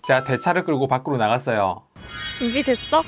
제가 대차를 끌고 밖으로 나갔어요. 준비됐어?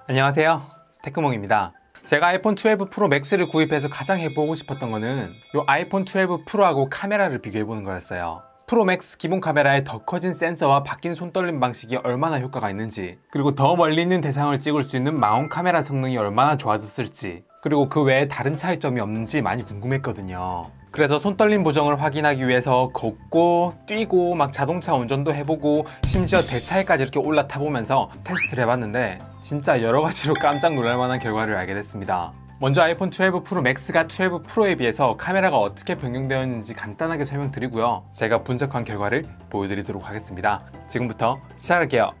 안녕하세요, 테크몽입니다. 제가 아이폰 12 프로 맥스를 구입해서 가장 해보고 싶었던 거는 이 아이폰 12 프로하고 카메라를 비교해보는 거였어요. 프로 맥스 기본 카메라의 더 커진 센서와 바뀐 손떨림 방식이 얼마나 효과가 있는지, 그리고 더 멀리 있는 대상을 찍을 수 있는 마운트 카메라 성능이 얼마나 좋아졌을지, 그리고 그 외에 다른 차이점이 없는지 많이 궁금했거든요. 그래서 손떨림 보정을 확인하기 위해서 걷고 뛰고 막 자동차 운전도 해보고 심지어 대차에까지 이렇게 올라타보면서 테스트를 해봤는데 진짜 여러가지로 깜짝 놀랄만한 결과를 알게 됐습니다. 먼저 아이폰 12 프로 맥스가 12 프로에 비해서 카메라가 어떻게 변경되었는지 간단하게 설명드리고요, 제가 분석한 결과를 보여드리도록 하겠습니다. 지금부터 시작할게요.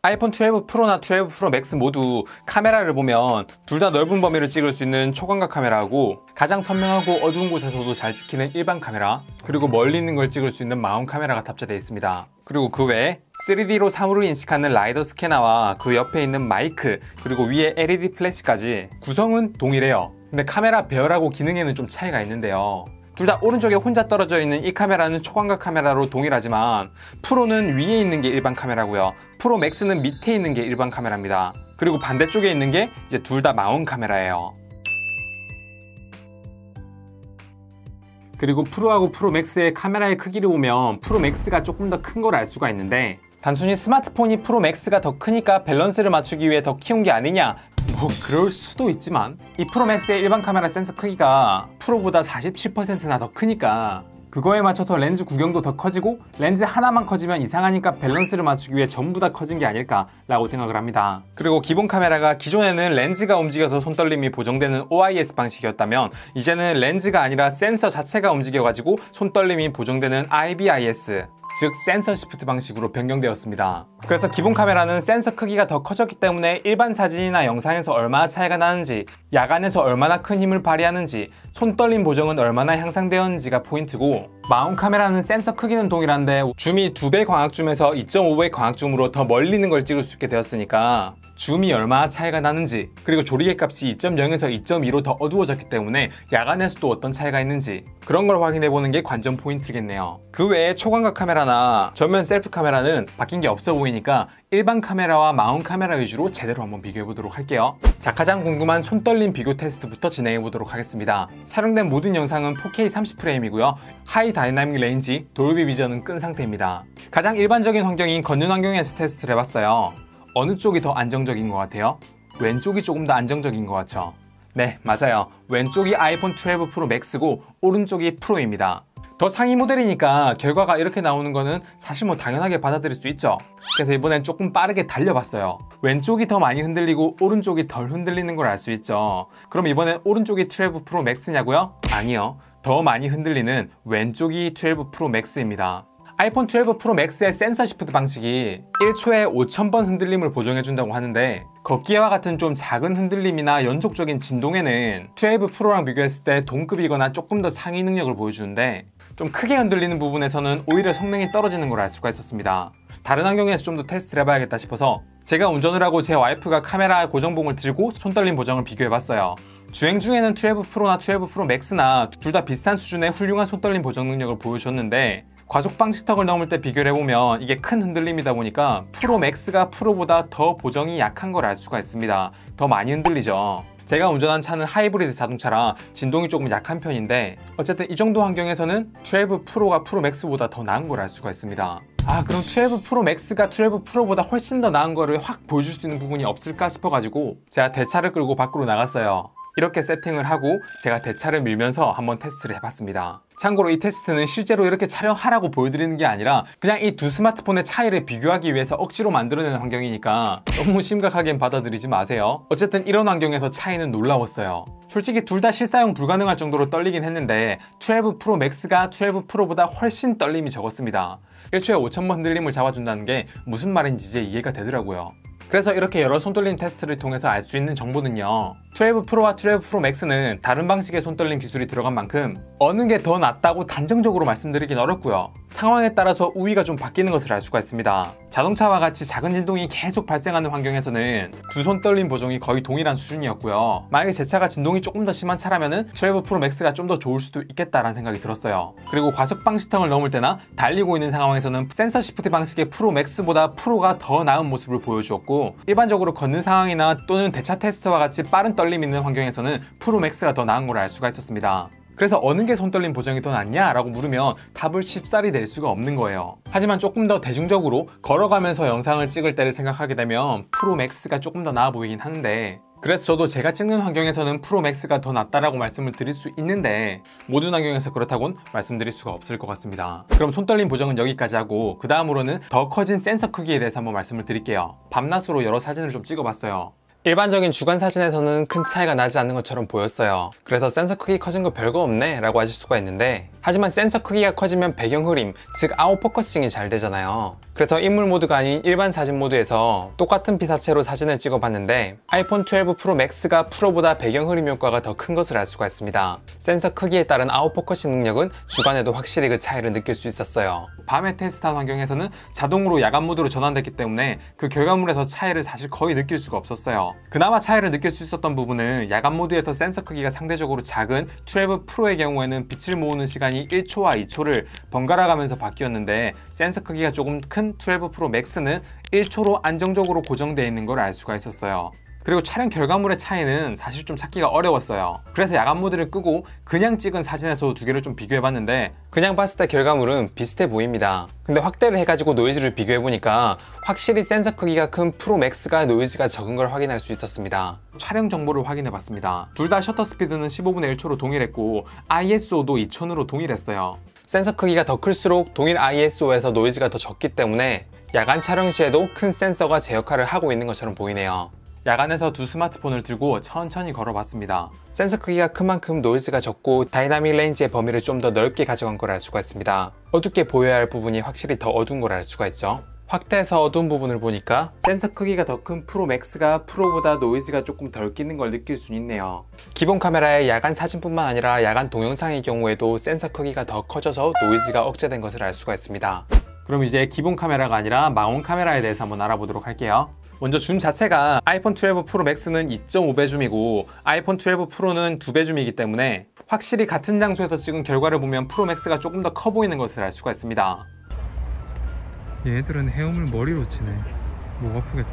아이폰 12 프로나 12 프로 맥스 모두 카메라를 보면 둘 다 넓은 범위를 찍을 수 있는 초광각 카메라하고 가장 선명하고 어두운 곳에서도 잘 찍히는 일반 카메라, 그리고 멀리 있는 걸 찍을 수 있는 마운트 카메라가 탑재되어 있습니다. 그리고 그 외에 3D로 사물을 인식하는 라이더 스캐너와 그 옆에 있는 마이크, 그리고 위에 LED 플래시까지 구성은 동일해요. 근데 카메라 배열하고 기능에는 좀 차이가 있는데요. 둘 다 오른쪽에 혼자 떨어져 있는 이 카메라는 초광각 카메라로 동일하지만 프로는 위에 있는 게 일반 카메라고요, 프로 맥스는 밑에 있는 게 일반 카메라입니다. 그리고 반대쪽에 있는 게 이제 둘 다 마운트 카메라예요. 그리고 프로하고 프로 맥스의 카메라의 크기를 보면 프로 맥스가 조금 더 큰 걸 알 수가 있는데, 단순히 스마트폰이 프로 맥스가 더 크니까 밸런스를 맞추기 위해 더 키운 게 아니냐, 뭐 그럴 수도 있지만 이 프로 맥스의 일반 카메라 센서 크기가 프로보다 47%나 더 크니까 그거에 맞춰서 렌즈 구경도 더 커지고 렌즈 하나만 커지면 이상하니까 밸런스를 맞추기 위해 전부 다 커진 게 아닐까 라고 생각을 합니다. 그리고 기본 카메라가 기존에는 렌즈가 움직여서 손떨림이 보정되는 OIS 방식이었다면 이제는 렌즈가 아니라 센서 자체가 움직여가지고 손떨림이 보정되는 IBIS, 즉 센서 시프트 방식으로 변경되었습니다. 그래서 기본 카메라는 센서 크기가 더 커졌기 때문에 일반 사진이나 영상에서 얼마나 차이가 나는지, 야간에서 얼마나 큰 힘을 발휘하는지, 손떨림 보정은 얼마나 향상되었는지가 포인트고, 마운트 카메라는 센서 크기는 동일한데 줌이 2배 광학줌에서 2.5배 광학줌으로 더 멀리 있는 걸 찍을 수 있게 되었으니까 줌이 얼마나 차이가 나는지, 그리고 조리개 값이 2.0에서 2.2로 더 어두워졌기 때문에 야간에서도 어떤 차이가 있는지, 그런 걸 확인해보는 게 관전 포인트겠네요. 그 외에 초광각 카메라나 전면 셀프 카메라는 바뀐 게 없어 보이니까 일반 카메라와 마운트 카메라 위주로 제대로 한번 비교해보도록 할게요. 자, 가장 궁금한 손떨림 비교 테스트부터 진행해보도록 하겠습니다. 촬영된 모든 영상은 4K 30프레임이고요 하이 다이나믹 레인지, 돌비 비전은 끈 상태입니다. 가장 일반적인 환경인 걷는 환경에서 테스트를 해봤어요. 어느 쪽이 더 안정적인 것 같아요? 왼쪽이 조금 더 안정적인 것 같죠? 네, 맞아요. 왼쪽이 아이폰 12 프로 맥스고 오른쪽이 프로입니다. 더 상위 모델이니까 결과가 이렇게 나오는 거는 사실 뭐 당연하게 받아들일 수 있죠. 그래서 이번엔 조금 빠르게 달려봤어요. 왼쪽이 더 많이 흔들리고 오른쪽이 덜 흔들리는 걸 알 수 있죠. 그럼 이번엔 오른쪽이 12 프로 맥스냐고요? 아니요, 더 많이 흔들리는 왼쪽이 12 프로 맥스입니다. 아이폰 12 프로 맥스의 센서 시프트 방식이 1초에 5000번 흔들림을 보정해준다고 하는데, 걷기와 같은 좀 작은 흔들림이나 연속적인 진동에는 12 프로랑 비교했을 때 동급이거나 조금 더 상위 능력을 보여주는데, 좀 크게 흔들리는 부분에서는 오히려 성능이 떨어지는 걸 알 수가 있었습니다. 다른 환경에서 좀 더 테스트를 해봐야겠다 싶어서 제가 운전을 하고 제 와이프가 카메라 고정봉을 들고 손떨림 보정을 비교해봤어요. 주행 중에는 12 프로나 12 프로 맥스나 둘 다 비슷한 수준의 훌륭한 손떨림 보정 능력을 보여줬는데, 과속방 시턱을 넘을 때 비교를 해보면 이게 큰 흔들림이다 보니까 프로 맥스가 프로보다 더 보정이 약한 걸 알 수가 있습니다. 더 많이 흔들리죠. 제가 운전한 차는 하이브리드 자동차라 진동이 조금 약한 편인데, 어쨌든 이 정도 환경에서는 12 프로가 프로 맥스보다 더 나은 걸 알 수가 있습니다. 아, 그럼 12 프로 맥스가 12 프로보다 훨씬 더 나은 거를 확 보여줄 수 있는 부분이 없을까 싶어가지고 제가 대차를 끌고 밖으로 나갔어요. 이렇게 세팅을 하고 제가 대차를 밀면서 한번 테스트를 해봤습니다. 참고로 이 테스트는 실제로 이렇게 촬영하라고 보여드리는 게 아니라 그냥 이 두 스마트폰의 차이를 비교하기 위해서 억지로 만들어내는 환경이니까 너무 심각하게 받아들이지 마세요. 어쨌든 이런 환경에서 차이는 놀라웠어요. 솔직히 둘 다 실사용 불가능할 정도로 떨리긴 했는데 12 프로 맥스가 12 프로보다 훨씬 떨림이 적었습니다. 1초에 5000번 흔들림을 잡아준다는 게 무슨 말인지 이제 이해가 되더라고요. 그래서 이렇게 여러 손떨림 테스트를 통해서 알 수 있는 정보는요, 12 프로와 12 프로 맥스는 다른 방식의 손떨림 기술이 들어간 만큼 어느 게 더 낫다고 단정적으로 말씀드리긴 어렵고요, 상황에 따라서 우위가 좀 바뀌는 것을 알 수가 있습니다. 자동차와 같이 작은 진동이 계속 발생하는 환경에서는 두 손떨림 보정이 거의 동일한 수준이었고요, 만약에 제 차가 진동이 조금 더 심한 차라면 12 프로 맥스가 좀 더 좋을 수도 있겠다라는 생각이 들었어요. 그리고 과속 방지턱을 넘을 때나 달리고 있는 상황에서는 센서 시프트 방식의 프로 맥스보다 프로가 더 나은 모습을 보여주었고, 일반적으로 걷는 상황이나 또는 대차 테스트와 같이 빠른 떨림 있는 환경에서는 프로 맥스가 더 나은 걸 알 수가 있었습니다. 그래서 어느 게 손떨림 보정이 더 낫냐? 라고 물으면 답을 쉽사리 낼 수가 없는 거예요. 하지만 조금 더 대중적으로 걸어가면서 영상을 찍을 때를 생각하게 되면 프로 맥스가 조금 더 나아 보이긴 하는데, 그래서 저도 제가 찍는 환경에서는 프로 맥스가 더 낫다라고 말씀을 드릴 수 있는데 모든 환경에서 그렇다고는 말씀드릴 수가 없을 것 같습니다. 그럼 손떨림 보정은 여기까지 하고, 그 다음으로는 더 커진 센서 크기에 대해서 한번 말씀을 드릴게요. 밤낮으로 여러 사진을 좀 찍어봤어요. 일반적인 주간 사진에서는 큰 차이가 나지 않는 것처럼 보였어요. 그래서 센서 크기 커진 거 별거 없네 라고 하실 수가 있는데, 하지만 센서 크기가 커지면 배경 흐림, 즉 아웃포커싱이 잘 되잖아요. 그래서 인물 모드가 아닌 일반 사진 모드에서 똑같은 피사체로 사진을 찍어봤는데 아이폰 12 프로 맥스가 프로보다 배경 흐림 효과가 더 큰 것을 알 수가 있습니다. 센서 크기에 따른 아웃포커싱 능력은 주간에도 확실히 그 차이를 느낄 수 있었어요. 밤에 테스트한 환경에서는 자동으로 야간 모드로 전환됐기 때문에 그 결과물에서 차이를 사실 거의 느낄 수가 없었어요. 그나마 차이를 느낄 수 있었던 부분은 야간 모드에서 센서 크기가 상대적으로 작은 12 프로의 경우에는 빛을 모으는 시간이 1초와 2초를 번갈아 가면서 바뀌었는데, 센서 크기가 조금 큰 12 프로 맥스는 1초로 안정적으로 고정되어 있는 걸 알 수가 있었어요. 그리고 촬영 결과물의 차이는 사실 좀 찾기가 어려웠어요. 그래서 야간 모드를 끄고 그냥 찍은 사진에서 두 개를 좀 비교해봤는데 그냥 봤을 때 결과물은 비슷해 보입니다. 근데 확대를 해가지고 노이즈를 비교해보니까 확실히 센서 크기가 큰 프로 맥스가 노이즈가 적은 걸 확인할 수 있었습니다. 촬영 정보를 확인해봤습니다. 둘 다 셔터 스피드는 15분의 1초로 동일했고 ISO도 2000으로 동일했어요. 센서 크기가 더 클수록 동일 ISO에서 노이즈가 더 적기 때문에 야간 촬영 시에도 큰 센서가 제 역할을 하고 있는 것처럼 보이네요. 야간에서 두 스마트폰을 들고 천천히 걸어봤습니다. 센서 크기가 큰 만큼 노이즈가 적고 다이나믹 레인지의 범위를 좀 더 넓게 가져간 걸 알 수가 있습니다. 어둡게 보여야 할 부분이 확실히 더 어두운 걸 알 수가 있죠. 확대해서 어두운 부분을 보니까 센서 크기가 더 큰 프로 맥스가 프로보다 노이즈가 조금 덜 끼는 걸 느낄 수 있네요. 기본 카메라의 야간 사진뿐만 아니라 야간 동영상의 경우에도 센서 크기가 더 커져서 노이즈가 억제된 것을 알 수가 있습니다. 그럼 이제 기본 카메라가 아니라 망원 카메라에 대해서 한번 알아보도록 할게요. 먼저 줌 자체가 아이폰 12 프로 맥스는 2.5배 줌이고 아이폰 12 프로는 2배 줌이기 때문에 확실히 같은 장소에서 찍은 결과를 보면 프로 맥스가 조금 더 커 보이는 것을 알 수가 있습니다. 얘들은 헤엄을 머리로 치네. 목 아프겠다.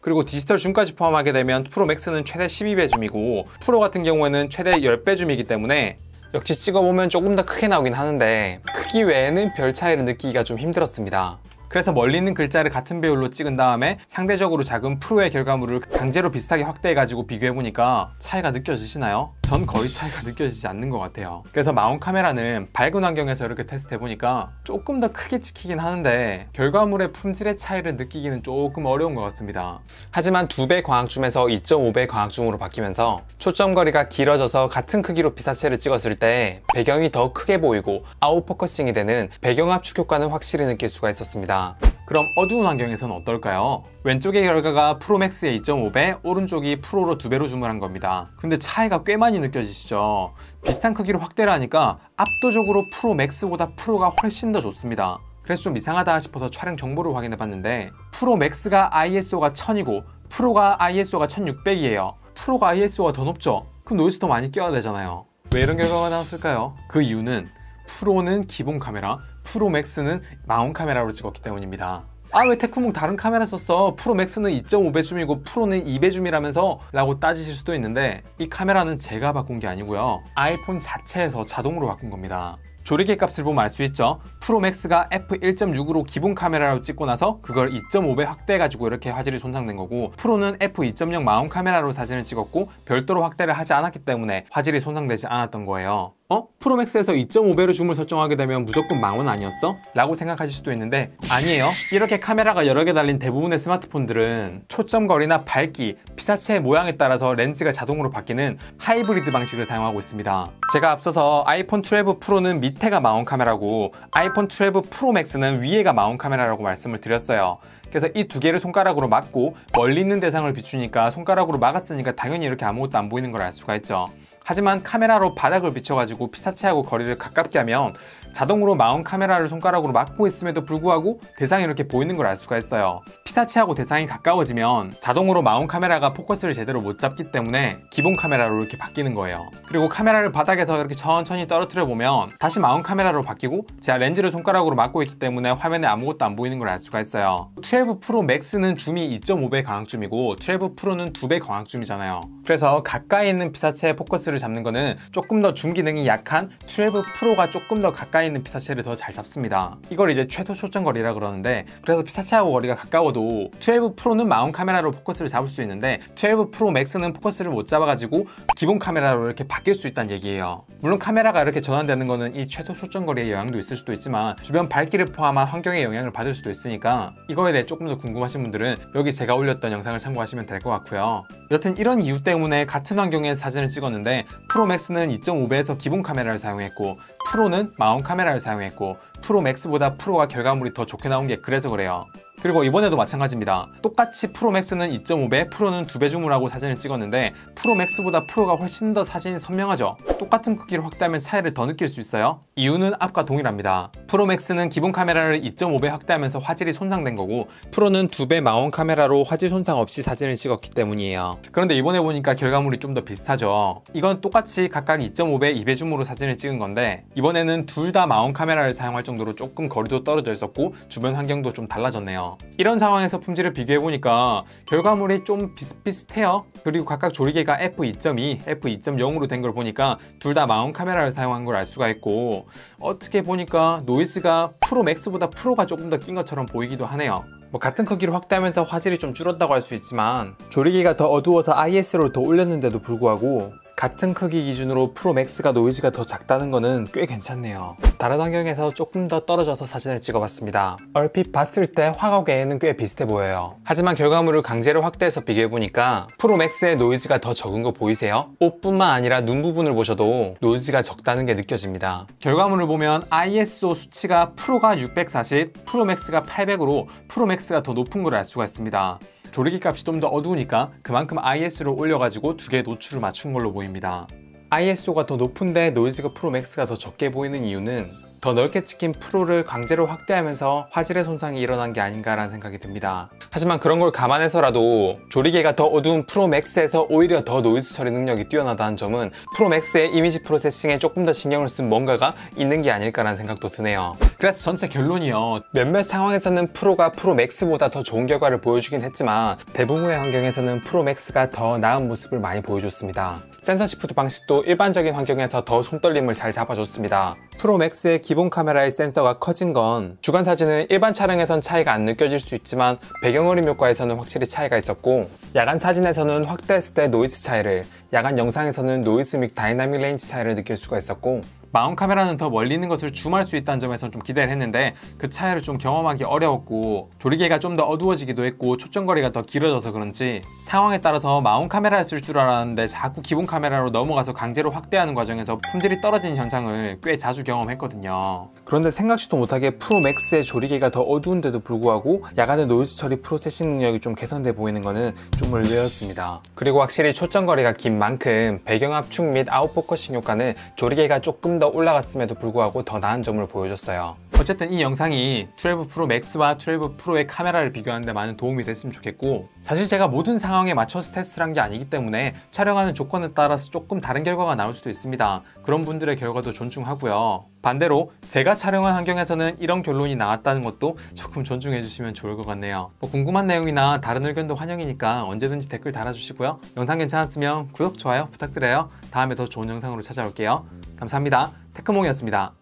그리고 디지털 줌까지 포함하게 되면 프로 맥스는 최대 12배 줌이고 프로 같은 경우에는 최대 10배 줌이기 때문에 역시 찍어보면 조금 더 크게 나오긴 하는데 크기 외에는 별 차이를 느끼기가 좀 힘들었습니다. 그래서 멀리 있는 글자를 같은 배율로 찍은 다음에 상대적으로 작은 프로의 결과물을 강제로 비슷하게 확대해가지고 비교해보니까 차이가 느껴지시나요? 전 거의 차이가 느껴지지 않는 것 같아요. 그래서 마운 카메라는 밝은 환경에서 이렇게 테스트해보니까 조금 더 크게 찍히긴 하는데 결과물의 품질의 차이를 느끼기는 조금 어려운 것 같습니다. 하지만 2배 광학줌에서 2.5배 광학줌으로 바뀌면서 초점거리가 길어져서 같은 크기로 피사체를 찍었을 때 배경이 더 크게 보이고 아웃포커싱이 되는 배경 압축 효과는 확실히 느낄 수가 있었습니다. 그럼 어두운 환경에서는 어떨까요? 왼쪽의 결과가 프로맥스의 2.5배, 오른쪽이 프로로 2배로 줌을 한 겁니다. 근데 차이가 꽤 많이 느껴지시죠? 비슷한 크기로 확대를 하니까 압도적으로 프로맥스보다 프로가 훨씬 더 좋습니다. 그래서 좀 이상하다 싶어서 촬영 정보를 확인해봤는데 프로맥스가 ISO가 1000이고 프로가 ISO가 1600이에요. 프로가 ISO가 더 높죠? 그럼 노이즈 더 많이 껴야 되잖아요. 왜 이런 결과가 나왔을까요? 그 이유는 프로는 기본 카메라, 프로맥스는 마운 카메라로 찍었기 때문입니다. 아, 왜 테크몽 다른 카메라 썼어? 프로맥스는 2.5배 줌이고 프로는 2배 줌이라면서? 라고 따지실 수도 있는데 이 카메라는 제가 바꾼 게 아니고요. 아이폰 자체에서 자동으로 바꾼 겁니다. 조리개 값을 보면 알 수 있죠. 프로맥스가 f1.6으로 기본 카메라로 찍고 나서 그걸 2.5배 확대해가지고 이렇게 화질이 손상된 거고 프로는 f2.0 마운 카메라로 사진을 찍었고 별도로 확대를 하지 않았기 때문에 화질이 손상되지 않았던 거예요. 프로맥스에서 2.5배로 줌을 설정하게 되면 무조건 망원 아니었어? 라고 생각하실 수도 있는데 아니에요. 이렇게 카메라가 여러 개 달린 대부분의 스마트폰들은 초점거리나 밝기, 피사체의 모양에 따라서 렌즈가 자동으로 바뀌는 하이브리드 방식을 사용하고 있습니다. 제가 앞서서 아이폰 12 프로는 밑에가 망원 카메라고 아이폰 12 프로 맥스는 위에가 망원 카메라라고 말씀을 드렸어요. 그래서 이 두 개를 손가락으로 막고 멀리 있는 대상을 비추니까 손가락으로 막았으니까 당연히 이렇게 아무것도 안 보이는 걸 알 수가 있죠. 하지만 카메라로 바닥을 비춰가지고 피사체하고 거리를 가깝게 하면 자동으로 마운 카메라를 손가락으로 막고 있음에도 불구하고 대상이 이렇게 보이는 걸 알 수가 있어요. 피사체하고 대상이 가까워지면 자동으로 마운 카메라가 포커스를 제대로 못 잡기 때문에 기본 카메라로 이렇게 바뀌는 거예요. 그리고 카메라를 바닥에서 이렇게 천천히 떨어뜨려 보면 다시 마운 카메라로 바뀌고 제가 렌즈를 손가락으로 막고 있기 때문에 화면에 아무것도 안 보이는 걸 알 수가 있어요. 12 프로 맥스는 줌이 2.5배 광학줌이고 12 프로는 2배 광학줌이잖아요. 그래서 가까이 있는 피사체의 포커스를 잡는 거는 조금 더 줌 기능이 약한 12 프로가 조금 더 가까이 있는 피사체를 더 잘 잡습니다. 이걸 이제 최소 초점 거리라 그러는데, 그래서 피사체하고 거리가 가까워도 12 프로는 마운 카메라로 포커스를 잡을 수 있는데 12 프로 맥스는 포커스를 못 잡아가지고 기본 카메라로 이렇게 바뀔 수 있다는 얘기예요. 물론 카메라가 이렇게 전환되는 거는 이 최소 초점 거리에 영향도 있을 수도 있지만 주변 밝기를 포함한 환경에 영향을 받을 수도 있으니까 이거에 대해 조금 더 궁금하신 분들은 여기 제가 올렸던 영상을 참고하시면 될 것 같고요. 여튼 이런 이유 때문에 같은 환경에서 사진을 찍었는데 프로 맥스는 2.5배에서 기본 카메라를 사용했고 프로는 마운 카메라를 사용했고 프로 맥스보다 프로가 결과물이 더 좋게 나온 게 그래서 그래요. 그리고 이번에도 마찬가지입니다. 똑같이 프로 맥스는 2.5배, 프로는 2배 줌을 하고 사진을 찍었는데 프로 맥스보다 프로가 훨씬 더 사진이 선명하죠. 똑같은 크기를 확대하면 차이를 더 느낄 수 있어요. 이유는 앞과 동일합니다. 프로 맥스는 기본 카메라를 2.5배 확대하면서 화질이 손상된 거고 프로는 2배 마운 카메라로 화질 손상 없이 사진을 찍었기 때문이에요. 그런데 이번에 보니까 결과물이 좀 더 비슷하죠. 이건 똑같이 각각 2.5배, 2배 줌으로 사진을 찍은 건데 이번에는 둘 다 마운 카메라를 사용할 정도로 조금 거리도 떨어져 있었고 주변 환경도 좀 달라졌네요. 이런 상황에서 품질을 비교해보니까 결과물이 좀 비슷비슷해요. 그리고 각각 조리개가 f2.2, f2.0으로 된 걸 보니까 둘 다 마운 카메라를 사용한 걸 알 수가 있고 어떻게 보니까 노이즈가 프로 맥스보다 프로가 조금 더 낀 것처럼 보이기도 하네요. 같은 크기로 확대하면서 화질이 좀 줄었다고 할 수 있지만 조리개가 더 어두워서 IS로 더 올렸는데도 불구하고 같은 크기 기준으로 프로 맥스가 노이즈가 더 작다는 거는 꽤 괜찮네요. 다른 환경에서 조금 더 떨어져서 사진을 찍어봤습니다. 얼핏 봤을 때 화각에는 꽤 비슷해 보여요. 하지만 결과물을 강제로 확대해서 비교해보니까 프로 맥스의 노이즈가 더 적은 거 보이세요? 옷뿐만 아니라 눈 부분을 보셔도 노이즈가 적다는 게 느껴집니다. 결과물을 보면 ISO 수치가 프로가 640, 프로 맥스가 800으로 프로 맥스가 더 높은 걸 알 수가 있습니다. 조리개 값이 좀 더 어두우니까 그만큼 IS를 올려가지고 두 개의 노출을 맞춘 걸로 보입니다. ISO가 더 높은데 노이즈가 프로 맥스가 더 적게 보이는 이유는 더 넓게 찍힌 프로를 강제로 확대하면서 화질의 손상이 일어난 게 아닌가라는 생각이 듭니다. 하지만 그런 걸 감안해서라도 조리개가 더 어두운 프로 맥스에서 오히려 더 노이즈 처리 능력이 뛰어나다는 점은 프로 맥스의 이미지 프로세싱에 조금 더 신경을 쓴 뭔가가 있는 게 아닐까라는 생각도 드네요. 그래서 전체 결론이요. 몇몇 상황에서는 프로가 프로 맥스보다 더 좋은 결과를 보여주긴 했지만 대부분의 환경에서는 프로 맥스가 더 나은 모습을 많이 보여줬습니다. 센서 시프트 방식도 일반적인 환경에서 더 손떨림을 잘 잡아줬습니다. 프로 맥스의 기본 카메라의 센서가 커진 건 주간 사진은 일반 촬영에선 차이가 안 느껴질 수 있지만 배경어림 효과에서는 확실히 차이가 있었고 야간 사진에서는 확대했을 때 노이즈 차이를, 야간 영상에서는 노이즈 및 다이나믹 레인지 차이를 느낄 수가 있었고 마운 카메라는 더 멀리 있는 것을 줌할 수 있다는 점에서는 좀 기대를 했는데 그 차이를 좀 경험하기 어려웠고 조리개가 좀 더 어두워지기도 했고 초점거리가 더 길어져서 그런지 상황에 따라서 마운 카메라를 쓸 줄 알았는데 자꾸 기본 카메라로 넘어가서 강제로 확대하는 과정에서 품질이 떨어지는 현상을 꽤 자주 경험했거든요. 그런데 생각지도 못하게 프로 맥스의 조리개가 더 어두운데도 불구하고 야간의 노이즈 처리 프로세싱 능력이 좀 개선돼 보이는 거는 좀 의외였습니다. 그리고 확실히 초점거리가 긴 만큼 배경 압축 및 아웃포커싱 효과는 조리개가 조금 더 올라갔음에도 불구하고 더 나은 점을 보여줬어요. 어쨌든 이 영상이 12 프로 맥스와 12 프로의 카메라를 비교하는 데 많은 도움이 됐으면 좋겠고 사실 제가 모든 상황에 맞춰서 테스트를 한 게 아니기 때문에 촬영하는 조건에 따라서 조금 다른 결과가 나올 수도 있습니다. 그런 분들의 결과도 존중하고요. 반대로 제가 촬영한 환경에서는 이런 결론이 나왔다는 것도 조금 존중해 주시면 좋을 것 같네요. 궁금한 내용이나 다른 의견도 환영이니까 언제든지 댓글 달아주시고요. 영상 괜찮았으면 구독, 좋아요 부탁드려요. 다음에 더 좋은 영상으로 찾아올게요. 감사합니다. 테크몽이었습니다.